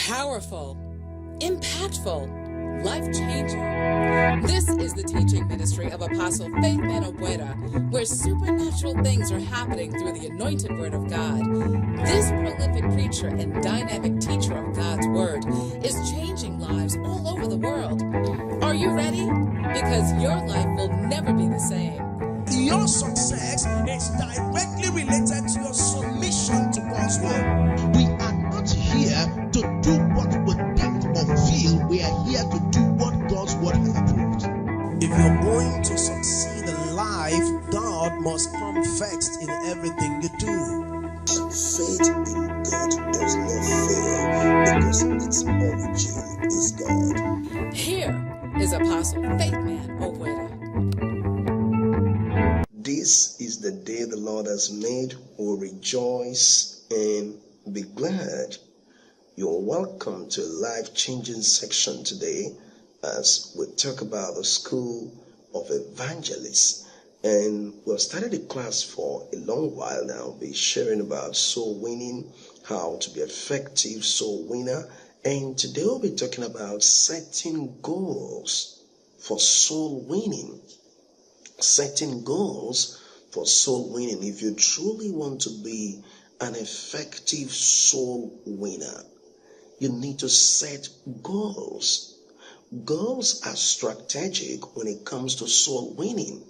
powerful, impactful, life-changing. This is the teaching ministry of Apostle Faithman, where supernatural things are happening through the anointed word of God. This prolific preacher and dynamic teacher of God's word is changing lives all over the world. Are you ready? Because your life will never be the same. Your success is directly related to your submission to God's word. We are not here to do what we think or feel. We are here to do what God's word has approved. If you're going to succeed in life, God must come first in everything you do. Faith in God does not fail because its origin is God. Here is Apostle Faithman Oweda. This is the day the Lord has made. We'll rejoice and be glad. You're welcome to a life-changing section today as we talk about the school of Evangelist. And we've started the class for a long while now. We'll be sharing about soul winning, how to be effective soul winner. And today we'll be talking about setting goals for soul winning. Setting goals for soul winning. If you truly want to be an effective soul winner, you need to set goals. Goals are strategic when it comes to soul winning.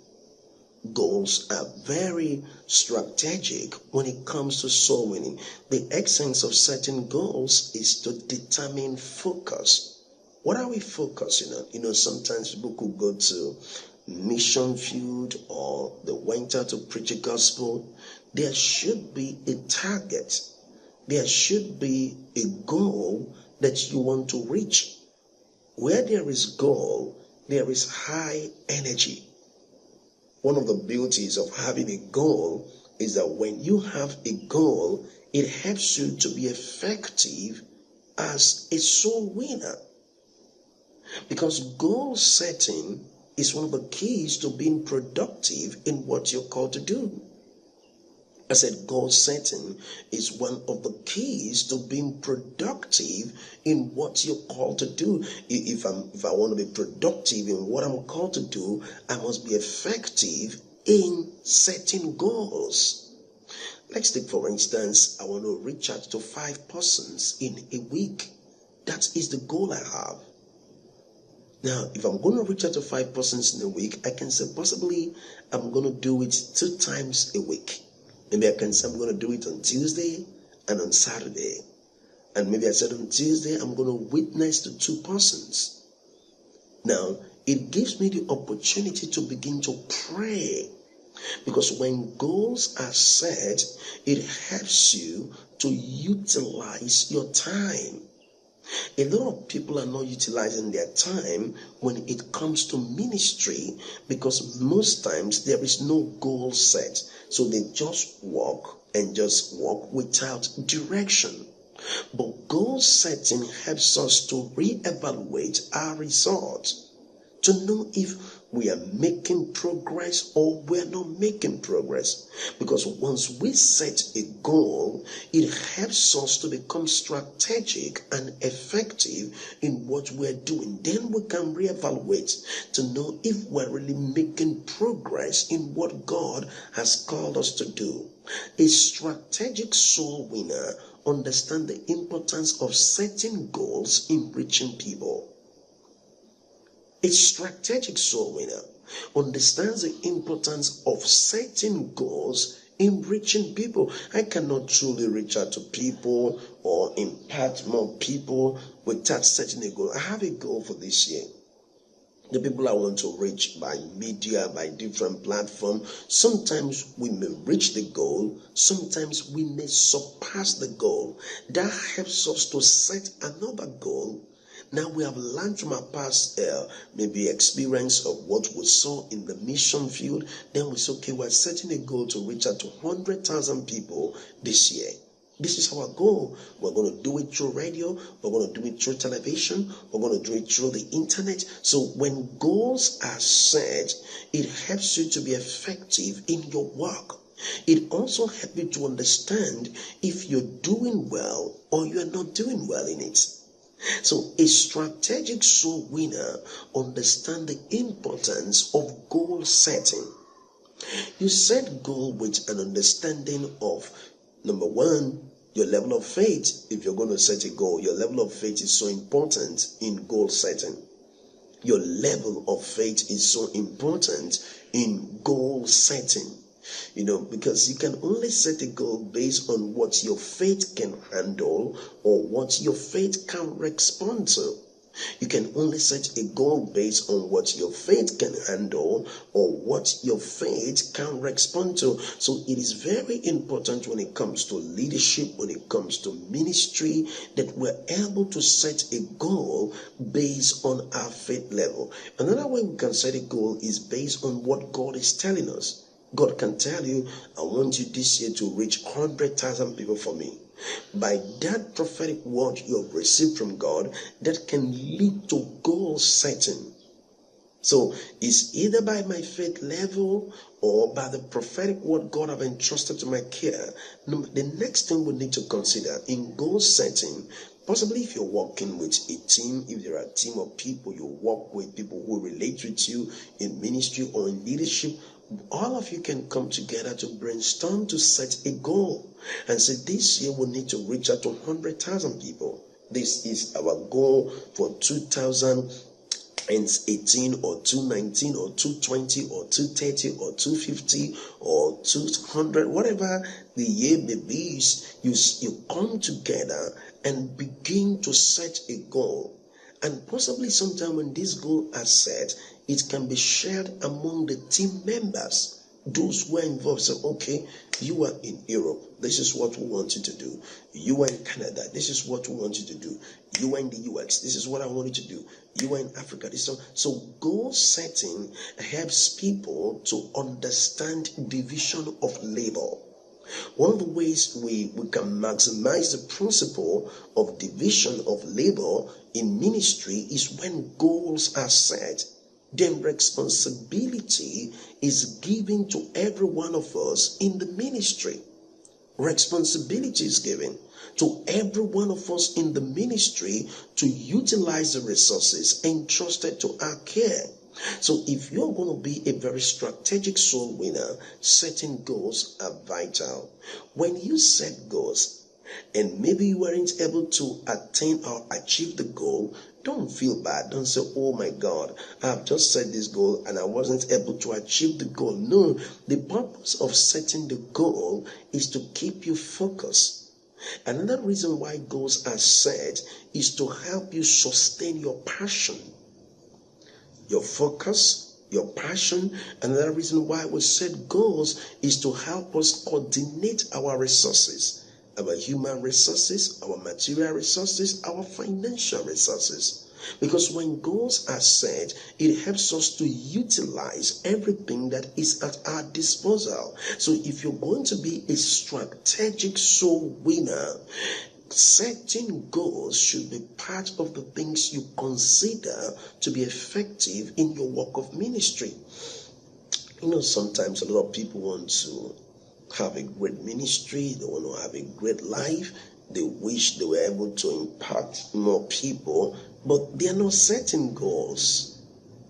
Goals are very strategic when it comes to soul winning. The essence of setting goals is to determine focus. What are we focusing on? Sometimes people could go to mission field or they went out to preach a gospel. There should be a target. There should be a goal that you want to reach. Where there is goal, there is high energy. One of the beauties of having a goal is that when you have a goal, it helps you to be effective as a soul winner. Because goal setting is one of the keys to being productive in what you're called to do. I said goal setting is one of the keys to being productive in what you're called to do. If I want to be productive in what I'm called to do, I must be effective in setting goals. Let's take, for instance, I want to reach out to 5 persons in a week. That is the goal I have. Now, if I'm going to reach out to 5 persons in a week, I can say possibly I'm going to do it 2 times a week. Maybe I can say I'm going to do it on Tuesday and on Saturday. And maybe I said on Tuesday I'm going to witness to 2 persons. Now, it gives me the opportunity to begin to pray. Because when goals are set, it helps you to utilize your time. A lot of people are not utilizing their time when it comes to ministry because most times there is no goal set. So they just walk without direction. But goal setting helps us to reevaluate our results, to know if we are making progress or we're not making progress. Because once we set a goal, it helps us to become strategic and effective in what we're doing. Then we can reevaluate to know if we're really making progress in what God has called us to do. A strategic soul winner understands the importance of setting goals in reaching people. A strategic soul winner understands the importance of setting goals in reaching people. I cannot truly reach out to people or impact more people without setting a goal. I have a goal for this year. The people I want to reach by media, by different platforms, sometimes we may reach the goal, sometimes we may surpass the goal. That helps us to set another goal. Now we have learned from our past maybe experience of what we saw in the mission field. Then we say, okay, we're setting a goal to reach out to 100,000 people this year. This is our goal. We're going to do it through radio. We're going to do it through television. We're going to do it through the internet. So when goals are set, it helps you to be effective in your work. It also helps you to understand if you're doing well or you're not doing well in it. So a strategic soul winner understands the importance of goal setting. You set goal with an understanding of, number one, your level of faith. If you're going to set a goal, your level of faith is so important in goal setting. Your level of faith is so important in goal setting. Because you can only set a goal based on what your faith can handle or what your faith can respond to. You can only set a goal based on what your faith can handle or what your faith can respond to. So it is very important when it comes to leadership, when it comes to ministry, that we're able to set a goal based on our faith level. Another way we can set a goal is based on what God is telling us. God can tell you, I want you this year to reach 100,000 people for me. By that prophetic word you have received from God, that can lead to goal setting. So it's either by my faith level or by the prophetic word God have entrusted to my care. The next thing we need to consider in goal setting, possibly if you're working with a team, if there are a team of people you work with, people who relate with you in ministry or in leadership, all of you can come together to brainstorm to set a goal and say, this year we need to reach out to 100,000 people. This is our goal for 2018 or 219 or 220 or 230 or 250 or 200, whatever the year may be. You come together and begin to set a goal. And possibly sometime when this goal is set, it can be shared among the team members. Those who are involved say, okay, you are in Europe, this is what we want you to do. You are in Canada, this is what we want you to do. You are in the US, this is what I want you to do. You are in Africa. So goal setting helps people to understand division of labor. One of the ways we can maximize the principle of division of labor in ministry is when goals are set. Then responsibility is given to every one of us in the ministry. Responsibility is given to every one of us in the ministry to utilize the resources entrusted to our care. So if you're going to be a very strategic soul winner, setting goals are vital. When you set goals and maybe you weren't able to attain or achieve the goal, don't feel bad. Don't say, oh my God, I've just set this goal and I wasn't able to achieve the goal. No, the purpose of setting the goal is to keep you focused. Another reason why goals are set is to help you sustain your passion, your focus, your passion. Another reason why we set goals is to help us coordinate our resources. Our human resources, our material resources, our financial resources. Because when goals are set, it helps us to utilize everything that is at our disposal. So if you're going to be a strategic soul winner, setting goals should be part of the things you consider to be effective in your work of ministry. Sometimes a lot of people want to have a great ministry, they want to have a great life, they wish they were able to impact more people, but they are not setting goals.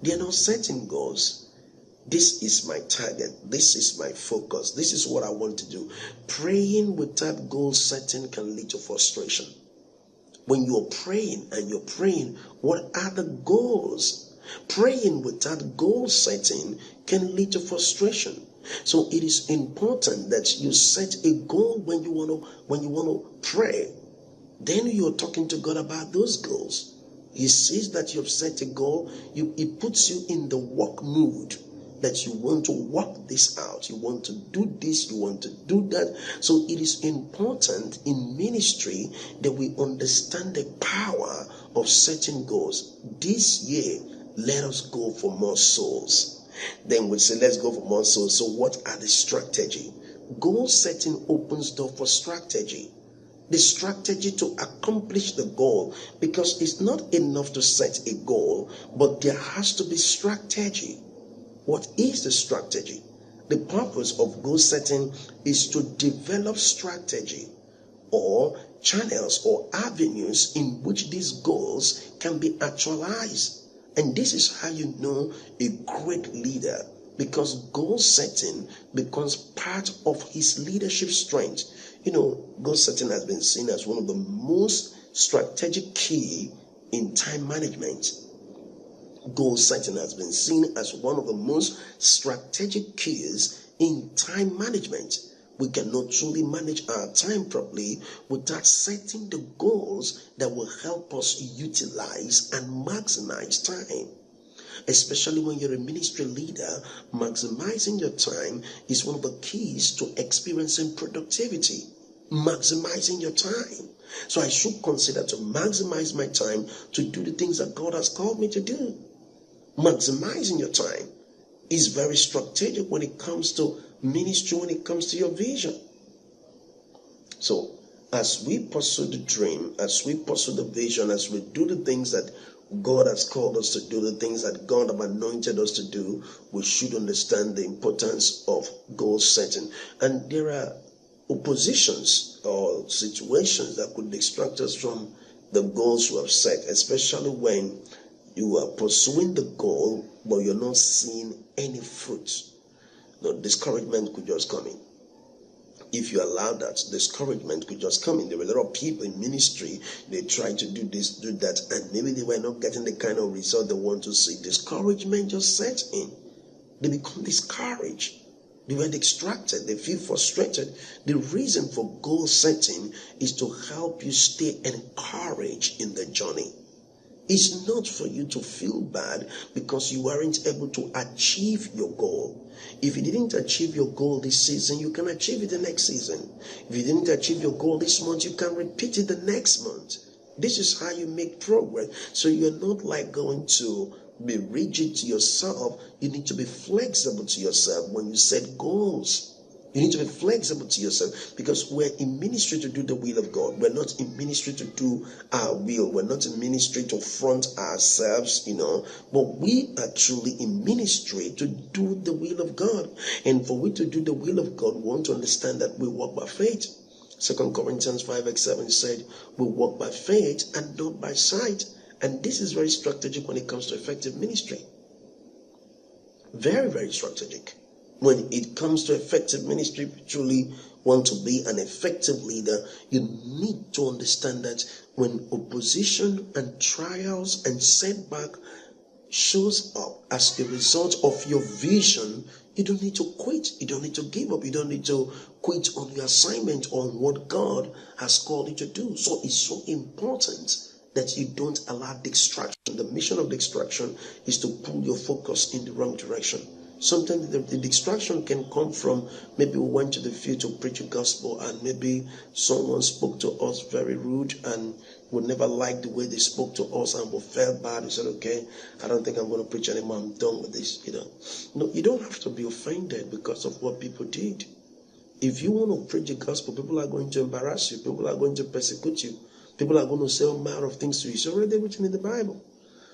They are not setting goals. This is my target, this is my focus, this is what I want to do. Praying without goal setting can lead to frustration. When you're praying and you're praying, what are the goals? Praying without goal setting can lead to frustration. So it is important that you set a goal when you want to pray. Then you're talking to God about those goals. He sees that you've set a goal. It puts you in the work mood, that you want to work this out. You want to do this, you want to do that. So it is important in ministry that we understand the power of setting goals. This year, let us go for more souls. Then we say, let's go for more souls. So what are the strategy? Goal setting opens door for strategy. The strategy to accomplish the goal, because it's not enough to set a goal, but there has to be strategy. What is the strategy? The purpose of goal setting is to develop strategy, or channels or avenues in which these goals can be actualized. And this is how you know a great leader, because goal setting becomes part of his leadership strength. You know, goal setting has been seen as one of the most strategic key in time management. Goal setting has been seen as one of the most strategic keys in time management. We cannot truly manage our time properly without setting the goals that will help us utilize and maximize time. Especially when you're a ministry leader, maximizing your time is one of the keys to experiencing productivity. Maximizing your time. So I should consider to maximize my time to do the things that God has called me to do. Maximizing your time is very strategic when it comes to ministry, when it comes to your vision. So as we pursue the dream, as we pursue the vision, as we do the things that God has called us to do, the things that God has anointed us to do, we should understand the importance of goal setting. And there are oppositions or situations that could distract us from the goals we have set, especially when you are pursuing the goal but you're not seeing any fruit. No, discouragement could just come in. If you allow that, discouragement could just come in. There were a lot of people in ministry, they tried to do this, do that, and maybe they were not getting the kind of result they want to see. Discouragement just sets in. They become discouraged. They were distracted. They feel frustrated. The reason for goal setting is to help you stay encouraged in the journey. It's not for you to feel bad because you weren't able to achieve your goal. If you didn't achieve your goal this season, you can achieve it the next season. If you didn't achieve your goal this month, you can repeat it the next month. This is how you make progress. So you're not like going to be rigid to yourself. You need to be flexible to yourself when you set goals. You need to be flexible to yourself, because we're in ministry to do the will of God. We're not in ministry to do our will. We're not in ministry to front ourselves, but we are truly in ministry to do the will of God. And for we to do the will of God, we want to understand that we walk by faith. 2 Corinthians 5:7 said, we walk by faith and not by sight. And this is very strategic when it comes to effective ministry. Very, very strategic. When it comes to effective ministry, if you truly want to be an effective leader, you need to understand that when opposition and trials and setback shows up as a result of your vision, you don't need to quit. You don't need to give up. You don't need to quit on your assignment, on what God has called you to do. So it's so important that you don't allow distraction. The mission of distraction is to pull your focus in the wrong direction. Sometimes the distraction can come from, maybe we went to the field to preach the gospel and maybe someone spoke to us very rude and we never liked the way they spoke to us and we felt bad. We said, okay, I don't think I'm going to preach anymore. I'm done with this. No, you don't have to be offended because of what people did. If you want to preach the gospel, people are going to embarrass you. People are going to persecute you. People are going to say all manner of things to you. It's already written in the Bible.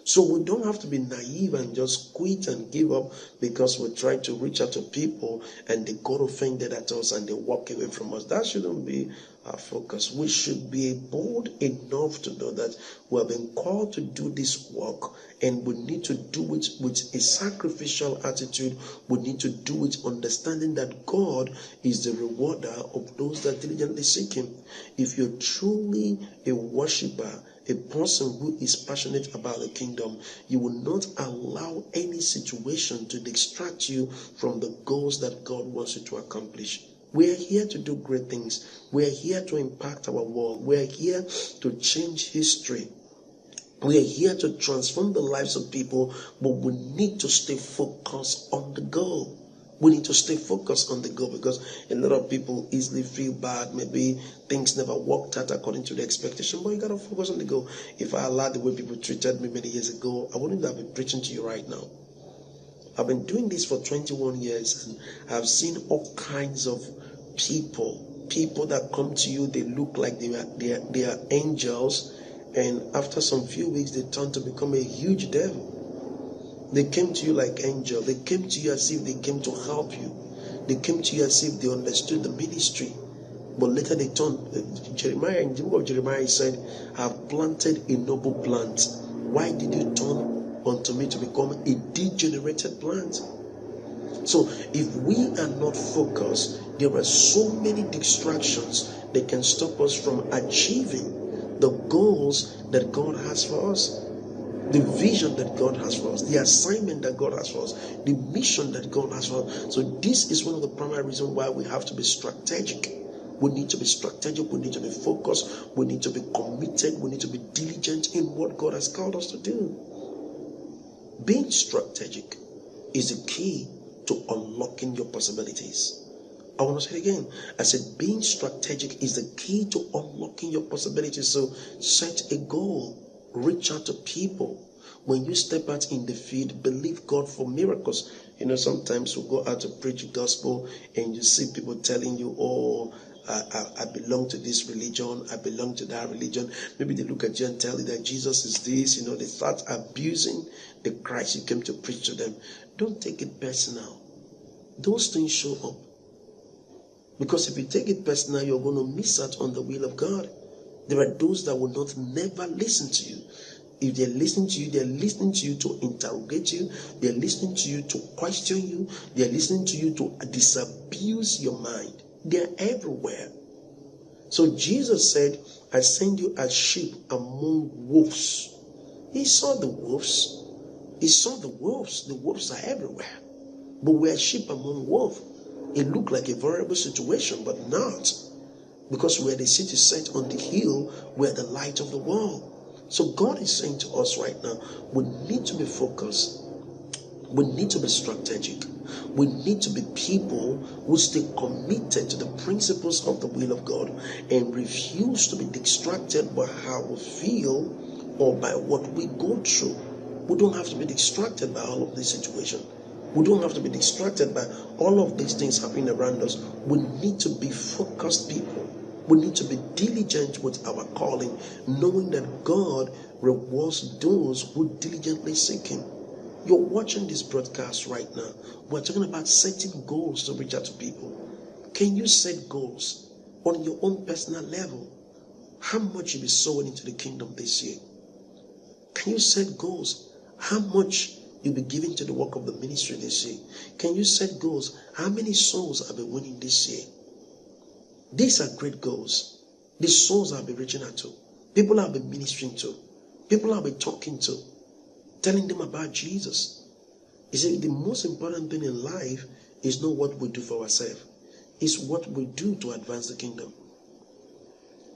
So we don't have to be naive and just quit and give up because we try to reach out to people and they got offended at us and they walk away from us. That shouldn't be our focus. We should be bold enough to know that we have been called to do this work and we need to do it with a sacrificial attitude. We need to do it understanding that God is the rewarder of those that diligently seek Him. If you're truly a worshiper, a person who is passionate about the kingdom, you will not allow any situation to distract you from the goals that God wants you to accomplish. We are here to do great things. We are here to impact our world. We are here to change history. We are here to transform the lives of people, but we need to stay focused on the goal. We need to stay focused on the goal because a lot of people easily feel bad. Maybe things never worked out according to the expectation, but you got to focus on the goal. If I allowed the way people treated me many years ago, I wouldn't have been preaching to you right now. I've been doing this for 21 years and I've seen all kinds of people that come to you. They look like they are angels, and after some few weeks they turn to become a huge devil. They came to you like angels. They came to you as if they came to help you. They came to you as if they understood the ministry. But later they turned. Jeremiah, in the book of Jeremiah, he said, I have planted a noble plant. Why did you turn unto me to become a degenerated plant? So if we are not focused, there are so many distractions that can stop us from achieving the goals that God has for us, the vision that God has for us, the assignment that God has for us, the mission that God has for us. So this is one of the primary reasons why we have to be strategic. We need to be strategic, we need to be focused, we need to be committed, we need to be diligent in what God has called us to do. Being strategic is the key to unlocking your possibilities. I want to say it again. I said being strategic is the key to unlocking your possibilities. So set a goal. Reach out to people. When you step out in the field, believe God for miracles. Sometimes we go out to preach the gospel and you see people telling you, oh, I belong to this religion, I belong to that religion. Maybe they look at you and tell you that Jesus is this. They start abusing the Christ you came to preach to them. Don't take it personal. Those things show up. Because if you take it personal, you're going to miss out on the will of God. There are those that will never listen to you. If they're listening to you to interrogate you. They're listening to you to question you. They're listening to you to disabuse your mind. They're everywhere. So Jesus said, I send you as sheep among wolves. He saw the wolves. He saw the wolves. The wolves are everywhere. But we're sheep among wolves. It looked like a vulnerable situation, but not. Because we're the city set on the hill, we're the light of the world. So God is saying to us right now, we need to be focused. We need to be strategic. We need to be people who stay committed to the principles of the will of God and refuse to be distracted by how we feel or by what we go through. We don't have to be distracted by all of this situation. We don't have to be distracted by all of these things happening around us. We need to be focused people. We need to be diligent with our calling, knowing that God rewards those who diligently seek Him. You're watching this broadcast right now. We're talking about setting goals to reach out to people. Can you set goals on your own personal level? How much you'll be sowing into the kingdom this year? Can you set goals? How much you'll be giving to the work of the ministry this year? Can you set goals? How many souls I'll be winning this year? These are great goals. These souls I'll be reaching out to. People I'll be ministering to. People I'll be talking to. Telling them about Jesus. You see, the most important thing in life is not what we do for ourselves. It's what we do to advance the kingdom.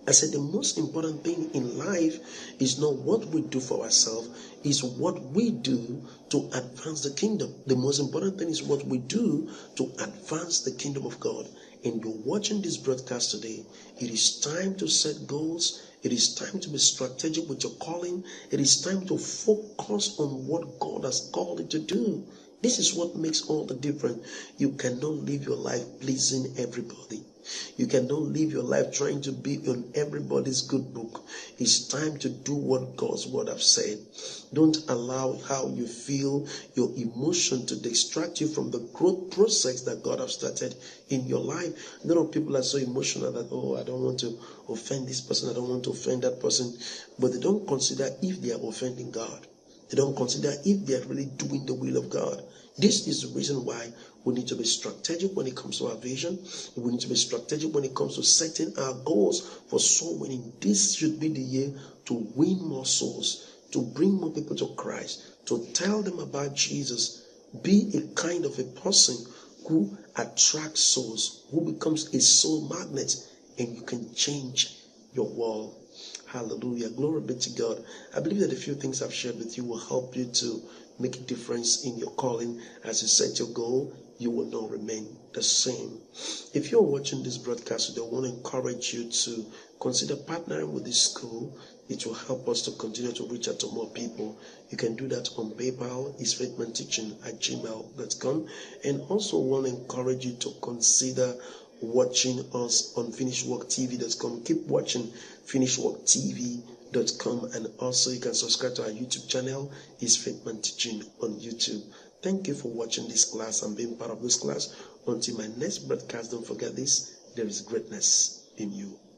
I said the most important thing in life is not what we do for ourselves, is what we do to advance the kingdom. The most important thing is what we do to advance the kingdom of God. And you're watching this broadcast today, it is time to set goals. It is time to be strategic with your calling. It is time to focus on what God has called you to do. This is what makes all the difference. You cannot live your life pleasing everybody. You cannot live your life trying to be on everybody's good book. It's time to do what God's word has said. Don't allow how you feel, your emotion to distract you from the growth process that God has started in your life. A lot of people are so emotional that, I don't want to offend this person, I don't want to offend that person. But they don't consider if they are offending God. They don't consider if they are really doing the will of God. This is the reason why we need to be strategic when it comes to our vision. We need to be strategic when it comes to setting our goals for soul winning. This should be the year to win more souls, to bring more people to Christ, to tell them about Jesus. Be a kind of a person who attracts souls, who becomes a soul magnet, and you can change your world. Hallelujah. Glory be to God. I believe that a few things I've shared with you will help you to make a difference in your calling. As you set your goal, you will not remain the same. If you're watching this broadcast today, I want to encourage you to consider partnering with this school. It will help us to continue to reach out to more people. You can do that on PayPal. It's faithmanteaching@gmail.com. And also want to encourage you to consider watching us on finishworktv.com. Keep watching finishworktv.com, and also you can subscribe to our YouTube channel. It's Faithman Teaching on YouTube. Thank you for watching this class and being part of this class. Until my next broadcast, don't forget this: there is greatness in you.